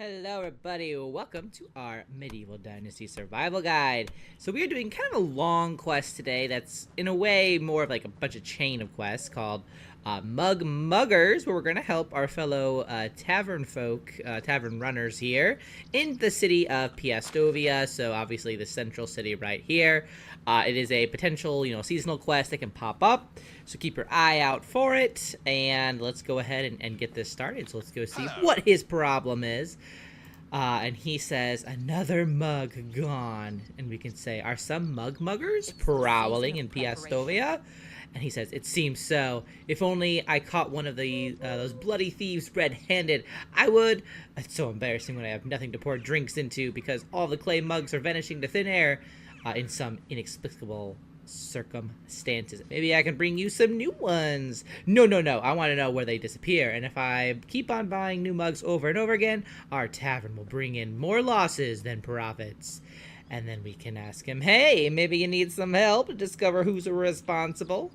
Hello everybody, welcome to our Medieval Dynasty survival guide. So we are doing kind of a long quest today that's in a way more of like a bunch of chain of quests called Muggers, where we're going to help our fellow tavern folk, tavern runners here in the city of Piastovia, so obviously the central city right here. It is a potential, seasonal quest that can pop up, so keep your eye out for it, and let's go ahead and get this started. So let's go see what his problem is. And he says, another mug gone. And we can say, are some muggers prowling in Piastovia? And he says, it seems so. If only I caught one of those bloody thieves red-handed, I would. It's so embarrassing when I have nothing to pour drinks into because all the clay mugs are vanishing to thin air in some inexplicable circumstances. Maybe I can bring you some new ones. No. I want to know where they disappear. And if I keep on buying new mugs over and over again, our tavern will bring in more losses than profits. And then we can ask him, hey, maybe you need some help to discover who's responsible?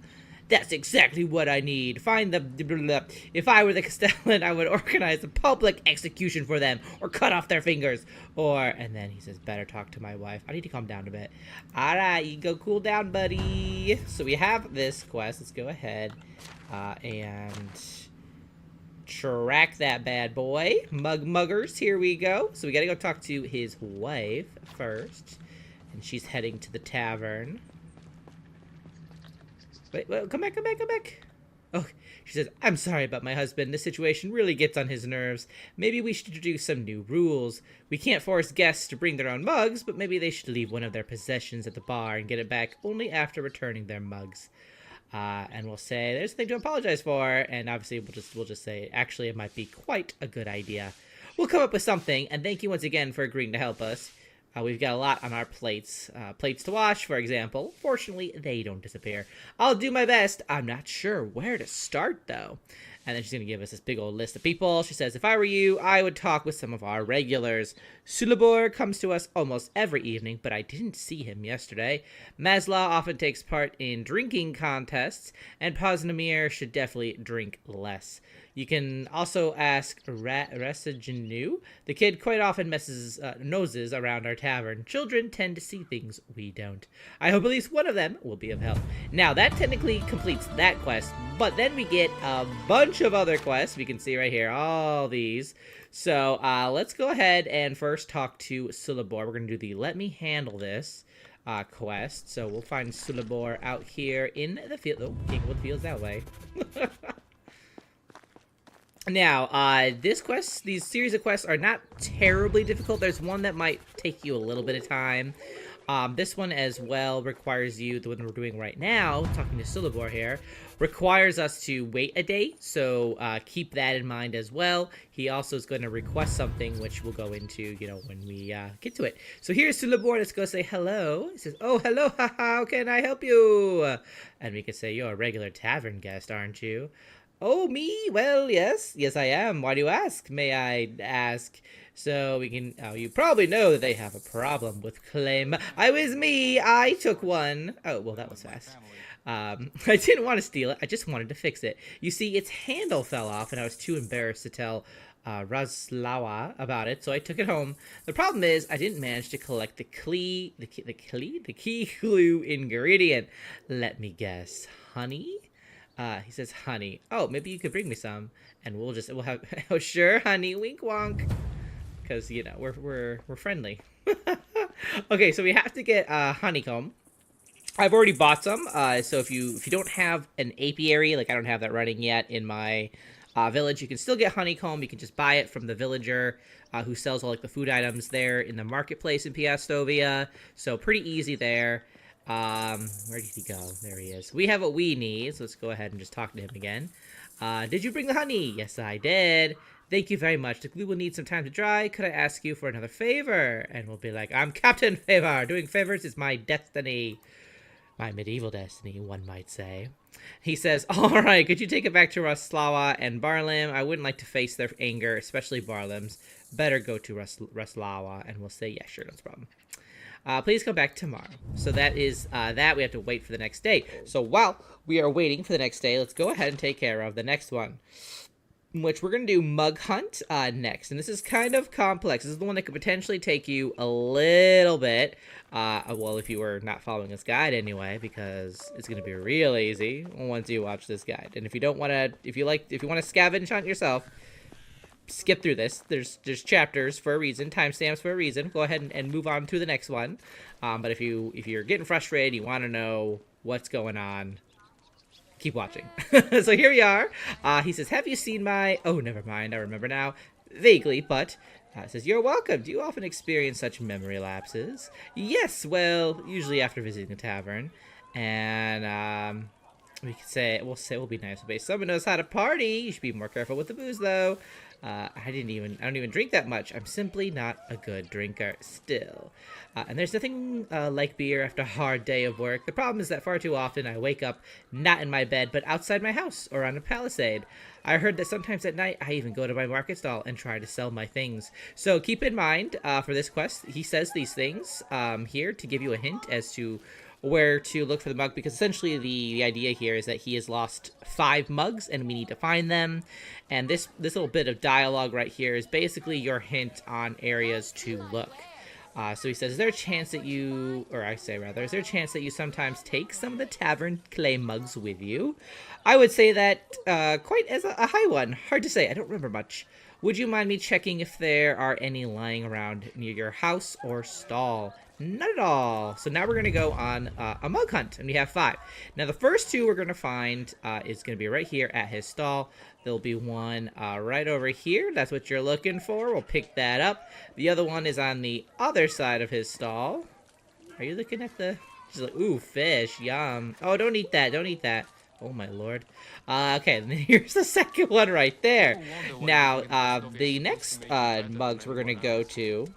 That's exactly what I need. Find the... If I were the Castellan, I would organize a public execution for them, or cut off their fingers, or... And then he says, better talk to my wife. I need to calm down a bit. Alright, you go cool down, buddy. So we have this quest. Let's go ahead and track that bad boy. Muggers, here we go. So we gotta go talk to his wife first. And she's heading to the tavern. Wait, come back. Oh, she says, I'm sorry about my husband. This situation really gets on his nerves. Maybe we should introduce some new rules. We can't force guests to bring their own mugs, but maybe they should leave one of their possessions at the bar and get it back only after returning their mugs. And we'll say, there's nothing to apologize for, and obviously we'll just say, actually, it might be quite a good idea. We'll come up with something, and thank you once again for agreeing to help us. We've got a lot on our plates. Plates to wash, for example. Fortunately, they don't disappear. I'll do my best. I'm not sure where to start, though. And then she's going to give us this big old list of people. She says, if I were you, I would talk with some of our regulars. Sulabor comes to us almost every evening, but I didn't see him yesterday. Masla often takes part in drinking contests, and Poznamir should definitely drink less. You can also ask Resajanu. The kid quite often noses around our tavern. Children tend to see things we don't. I hope at least one of them will be of help. Now, that technically completes that quest, but then we get a bunch of other quests. We can see right here, all these. So, let's go ahead and first talk to Sulabor. We're going to do the Let Me Handle This quest. So, we'll find Sulabor out here in the field. Oh, can't go with the fields that way. Now, these series of quests are not terribly difficult. There's one that might take you a little bit of time. This one as well requires you, the one we're doing right now, talking to Sulabor here, requires us to wait a day, so keep that in mind as well. He also is going to request something, which we'll go into, when we get to it. So here's Sulabor. Let's go say hello. He says, oh, hello, how can I help you? And we can say, you're a regular tavern guest, aren't you? Oh, me? Well, yes, I am. Why do you ask? May I ask? So we can, you probably know that they have a problem with claim. I was me, I took one. Oh, well, that was fast. I didn't want to steal it, I just wanted to fix it. You see, its handle fell off, and I was too embarrassed to tell Razlawa about it, so I took it home. The problem is, I didn't manage to collect the key clue ingredient. Let me guess, honey? He says honey. Oh, maybe you could bring me some, and we'll have. Oh, sure, honey. Wink, wonk. Because we're friendly. Okay, so we have to get honeycomb. I've already bought some. So if you don't have an apiary, like I don't have that running yet in my village, you can still get honeycomb. You can just buy it from the villager who sells all like the food items there in the marketplace in Piastovia. So pretty easy there. Where did he go? There he is. We have what we need, so let's go ahead and just talk to him again. Did you bring the honey? Yes, I did. Thank you very much. The glue will need some time to dry. Could I ask you for another favor? And we'll be like, I'm Captain Favor. Doing favors is my destiny. My medieval destiny, one might say. He says, alright, could you take it back to Raslawa and Barlim? I wouldn't like to face their anger, especially Barlim's. Better go to Raslawa. And we'll say, yeah, sure, no problem. Please come back tomorrow. So that is that. We have to wait for the next day. So while we are waiting for the next day, let's go ahead and take care of the next one. which we're going to do Mug Hunt next. And this is kind of complex. This is the one that could potentially take you a little bit. Well, if you were not following this guide anyway, because it's going to be real easy once you watch this guide. And if you don't want to, if you want to scavenge hunt yourself, skip through this. There's chapters for a reason, timestamps for a reason. Go ahead and move on to the next one. But if you're getting frustrated, you want to know what's going on, keep watching. So here we are. He says, have you seen my... Oh, never mind. I remember now. Vaguely, but... it says, you're welcome. Do you often experience such memory lapses? Yes, well, usually after visiting the tavern. And, we could say, we'll be nice. But someone knows how to party. You should be more careful with the booze, though. I don't even drink that much. I'm simply not a good drinker still. And there's nothing like beer after a hard day of work. The problem is that far too often I wake up not in my bed, but outside my house or on a palisade. I heard that sometimes at night I even go to my market stall and try to sell my things. So keep in mind for this quest, he says these things here to give you a hint as to where to look for the mug, because essentially the idea here is that he has lost 5 mugs and we need to find them. And this little bit of dialogue right here is basically your hint on areas to look. So he says, is there a chance that you, or I say rather, is there a chance that you sometimes take some of the tavern clay mugs with you? I would say that quite as a high one. Hard to say, I don't remember much. Would you mind me checking if there are any lying around near your house or stall? Not at all. So now we're going to go on a mug hunt, and we have 5. Now the first 2 we're going to find is going to be right here at his stall. There'll be one right over here. That's what you're looking for. We'll pick that up. The other one is on the other side of his stall. Are you looking at the... She's like, ooh, fish, yum. Oh, don't eat that. Don't eat that. Oh, my lord. Okay, and then here's the second one right there. Now, the next mugs we're going to go to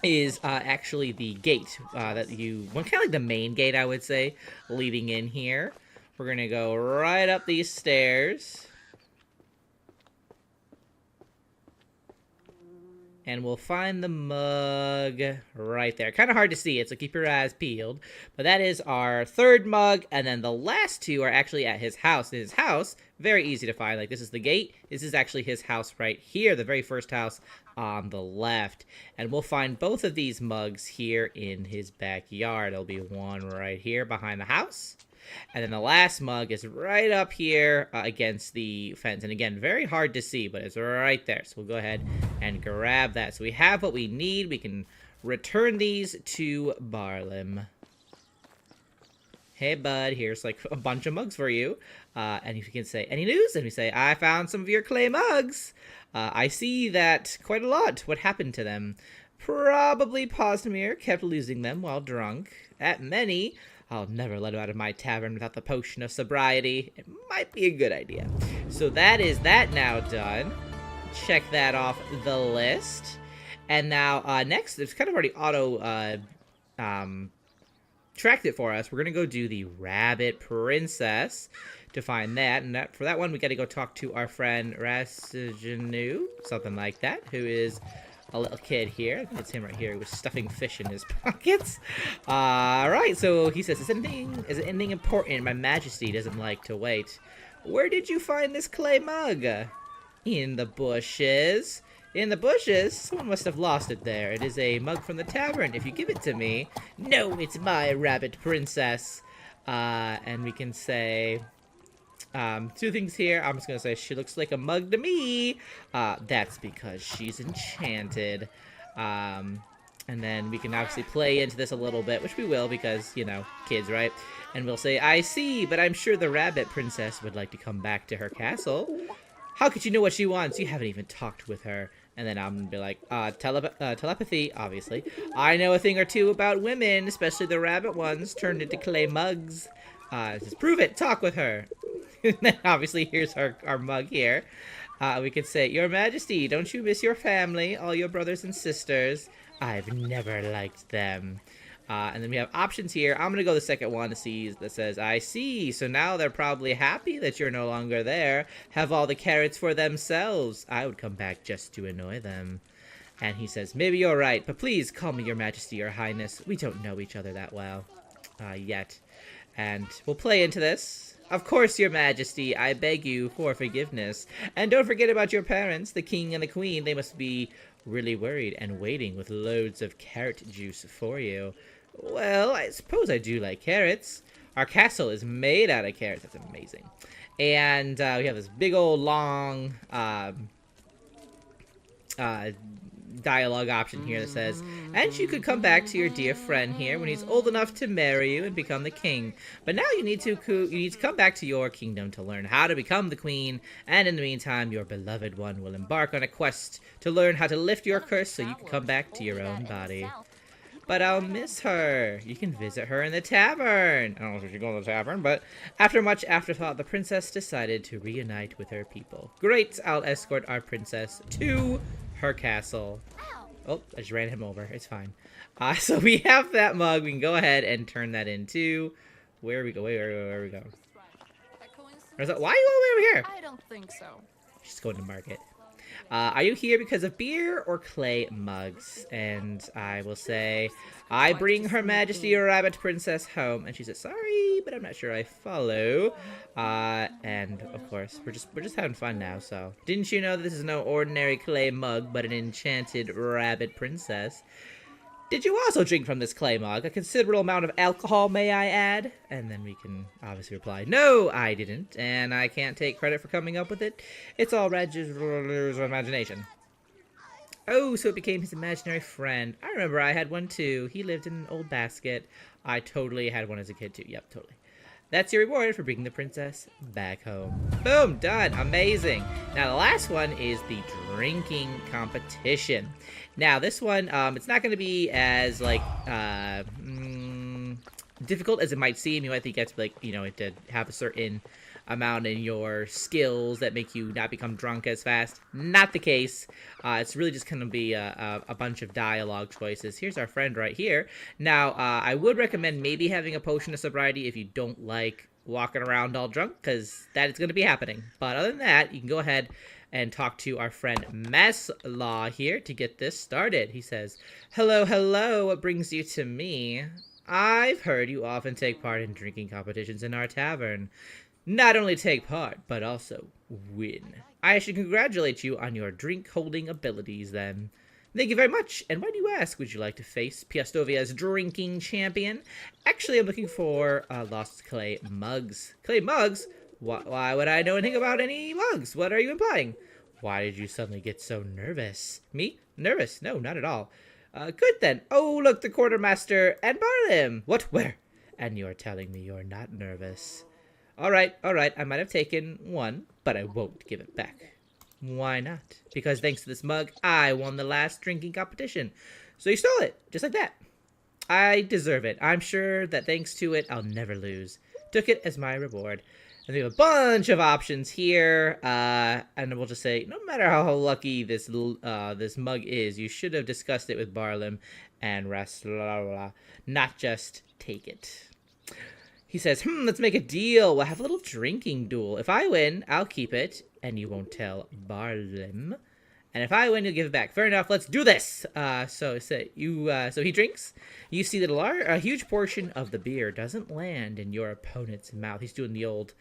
is actually the gate that you... Well, kind of like the main gate, I would say, leading in here. We're going to go right up these stairs. And we'll find the mug right there. Kind of hard to see it, so keep your eyes peeled. But that is our 3rd mug, and then the last 2 are actually at his house. His house, very easy to find. Like, this is the gate. This is actually his house right here, the very first house on the left. And we'll find both of these mugs here in his backyard. There'll be one right here behind the house. And then the last mug is right up here against the fence. And again, very hard to see, but it's right there. So we'll go ahead and grab that. So we have what we need. We can return these to Barlim. Hey, bud, here's like a bunch of mugs for you. And if you can say, any news? And we say, I found some of your clay mugs. I see that quite a lot. What happened to them? Probably Postamir kept losing them while drunk. At many... I'll never let him out of my tavern without the potion of sobriety. It might be a good idea. So that is that now done. Check that off the list. And now next, it's kind of already auto tracked it for us. We're going to go do the Rabbit Princess to find that. And for that one, we got to go talk to our friend Rasijanu, something like that, who is... a little kid here. It's him right here with stuffing fish in his pockets. Alright, so he says, is it anything important? My Majesty doesn't like to wait. Where did you find this clay mug? In the bushes. In the bushes? Someone must have lost it there. It is a mug from the tavern. If you give it to me. No, it's my Rabbit Princess. And we can say... 2 things here. I'm just gonna say she looks like a mug to me. That's because she's enchanted. And then we can obviously play into this a little bit, which we will because, you know, kids, right? And we'll say, I see, but I'm sure the Rabbit Princess would like to come back to her castle. How could you know what she wants? You haven't even talked with her. And then I'm gonna be like, telepathy, obviously. I know a thing or two about women, especially the rabbit ones turned into clay mugs. Just prove it, talk with her. And then obviously here's our mug here. We could say, Your Majesty, don't you miss your family, all your brothers and sisters? I've never liked them. And then we have options here. I'm going to go the second one to see that says, I see. So now they're probably happy that you're no longer there. Have all the carrots for themselves. I would come back just to annoy them. And he says, maybe you're right, but please call me Your Majesty or Highness. We don't know each other that well yet. And we'll play into this. Of course, your majesty, I beg you for forgiveness. And don't forget about your parents, the king and the queen. They must be really worried and waiting with loads of carrot juice for you. Well, I suppose I do like carrots. Our castle is made out of carrots. That's amazing. And we have this big old long dialogue option here that says, and you could come back to your dear friend here when he's old enough to marry you and become the king. But now you need to come back to your kingdom to learn how to become the queen, and in the meantime your beloved one will embark on a quest to learn how to lift your curse so you can come back to your own body. But I'll miss her. You can visit her in the tavern. I don't know if you go to the tavern, but after much afterthought, the princess decided to reunite with her people. Great, I'll escort our princess to her castle. Oh, I just ran him over. It's fine. So we have that mug. We can go ahead and turn that into... Where we go? Where we go? Why are you all the way over here? I don't think so. She's going to market. Are you here because of beer or clay mugs? And I will say, I bring Her Majesty a rabbit princess home. And she says, sorry, but I'm not sure I follow. And of course, we're just having fun now. So, didn't you know that this is no ordinary clay mug, but an enchanted rabbit princess? Did you also drink from this clay mug? A considerable amount of alcohol, may I add? And then we can obviously reply, no, I didn't, and I can't take credit for coming up with it. It's all Reggie's imagination. Oh, so it became his imaginary friend. I remember I had one too. He lived in an old basket. I totally had one as a kid too. Yep, totally. That's your reward for bringing the princess back home. Boom, done. Amazing. Now, the last one is the drinking competition. Now, this one, it's not going to be as, like, difficult as it might seem. You might think it's, like, you know, to have a certain amount in your skills that make you not become drunk as fast. Not the case. It's really just going to be a bunch of dialogue choices. Here's our friend right here. Now, I would recommend maybe having a potion of sobriety if you don't like walking around all drunk, because that is going to be happening. But other than that, you can go ahead and talk to our friend Maslaw here to get this started. He says, hello, hello, what brings you to me? I've heard you often take part in drinking competitions in our tavern. Not only take part, but also win. I should congratulate you on your drink-holding abilities, then. Thank you very much, and why do you ask? Would you like to face Piastovia's drinking champion? Actually, I'm looking for lost clay mugs. Clay mugs? Why would I know anything about any mugs? What are you implying? Why did you suddenly get so nervous? Me? Nervous? No, not at all. Good then. Oh, look, the quartermaster and Barlim. What? Where? And you're telling me you're not nervous. All right. I might have taken one, but I won't give it back. Why not? Because thanks to this mug, I won the last drinking competition. So you stole it, just like that. I deserve it. I'm sure that thanks to it, I'll never lose. Took it as my reward. And we have a bunch of options here, and we'll just say, no matter how lucky this mug is, you should have discussed it with Barlim and Rasla, not just take it. He says, let's make a deal. We'll have a little drinking duel. If I win, I'll keep it, and you won't tell Barlim. And if I win, you'll give it back. Fair enough. Let's do this. So he drinks. You see that a huge portion of the beer doesn't land in your opponent's mouth. He's doing the old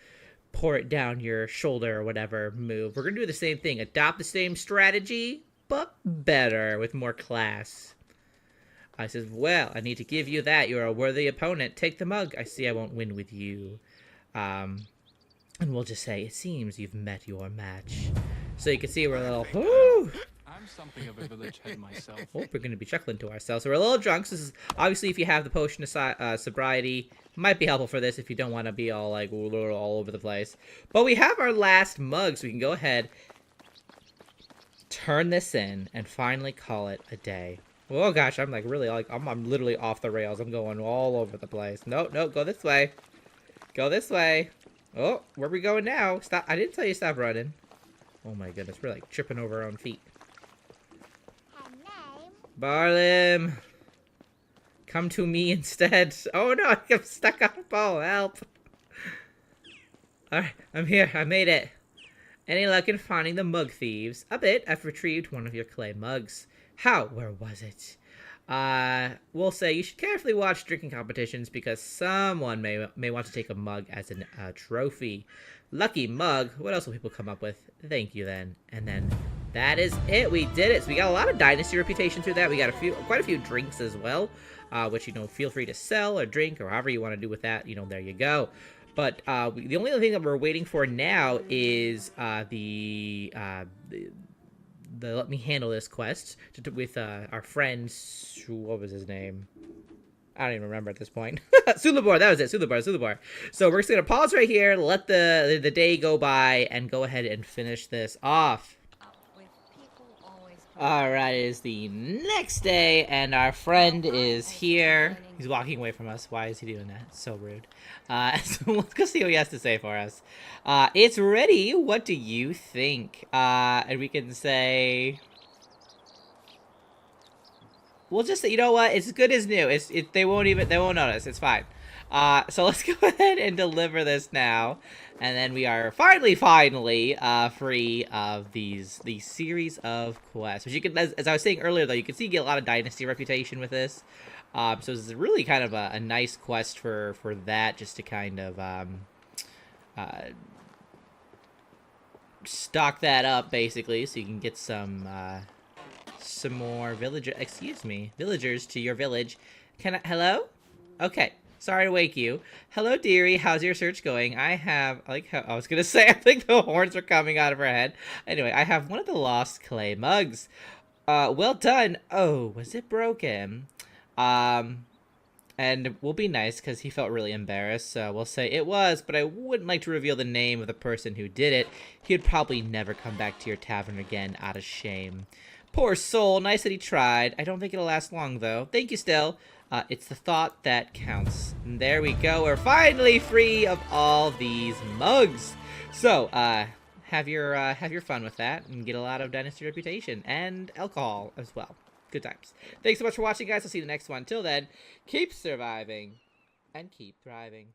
pour it down your shoulder or whatever move. We're going to do the same thing. Adopt the same strategy, but better, with more class. I says, well, I need to give you that. You're a worthy opponent. Take the mug. I see I won't win with you. And we'll just say, it seems you've met your match. So you can see we're a little, whoo! I'm something of a village head myself. Oh, we're going to be chuckling to ourselves. So we're a little drunk. So this is, obviously, if you have the potion of sobriety, might be helpful for this if you don't want to be all, like, all over the place. But we have our last mug, so we can go ahead, turn this in, and finally call it a day. Oh gosh, I'm like really like I'm literally off the rails. I'm going all over the place. No, go this way. Go this way. Oh, where are we going now? Stop! I didn't tell you to stop running. Oh my goodness, we're like tripping over our own feet. Barlim, come to me instead. Oh no, I'm stuck on a ball. Help! All right, I'm here. I made it. Any luck in finding the mug thieves? A bit. I've retrieved one of your clay mugs. How? Where was it? we'll say you should carefully watch drinking competitions because someone may want to take a mug as a trophy. Lucky mug. What else will people come up with? Thank you then. And then that is it. We did it. So we got a lot of dynasty reputation through that. We got quite a few drinks as well, which feel free to sell or drink or however you want to do with that. There you go. But the only other thing that we're waiting for now is the let me handle this quest with our friend. What was his name? I don't even remember at this point. Sulabor, that was it. Sulabor. So we're just gonna pause right here, let the day go by, and go ahead and finish this off. Alright, it is the next day, and our friend is here. He's walking away from us. Why is he doing that? It's so rude. So let's go see what he has to say for us. It's ready. What do you think? And we can say... We'll just say, you know what? It's as good as new. They won't notice. It's fine. So let's go ahead and deliver this now. And then we are finally free of these series of quests. Which you can, as I was saying earlier, though, you can see you get a lot of dynasty reputation with this. So this is really kind of a nice quest for that, just to kind of stock that up, basically, so you can get some more villagers to your village. Hello? Okay. Sorry to wake you. Hello, dearie. How's your search going? I was gonna say, I think the horns were coming out of her head. Anyway, I have one of the lost clay mugs. Well done. Oh, was it broken? And it will be nice because he felt really embarrassed, so we'll say it was, but I wouldn't like to reveal the name of the person who did it. He'd probably never come back to your tavern again out of shame. Poor soul. Nice that he tried. I don't think it'll last long, though. Thank you still. It's the thought that counts. And there we go. We're finally free of all these mugs. So, have your fun with that and get a lot of dynasty reputation and alcohol as well. Good times. Thanks so much for watching, guys. I'll see you in the next one. Till then, keep surviving and keep thriving.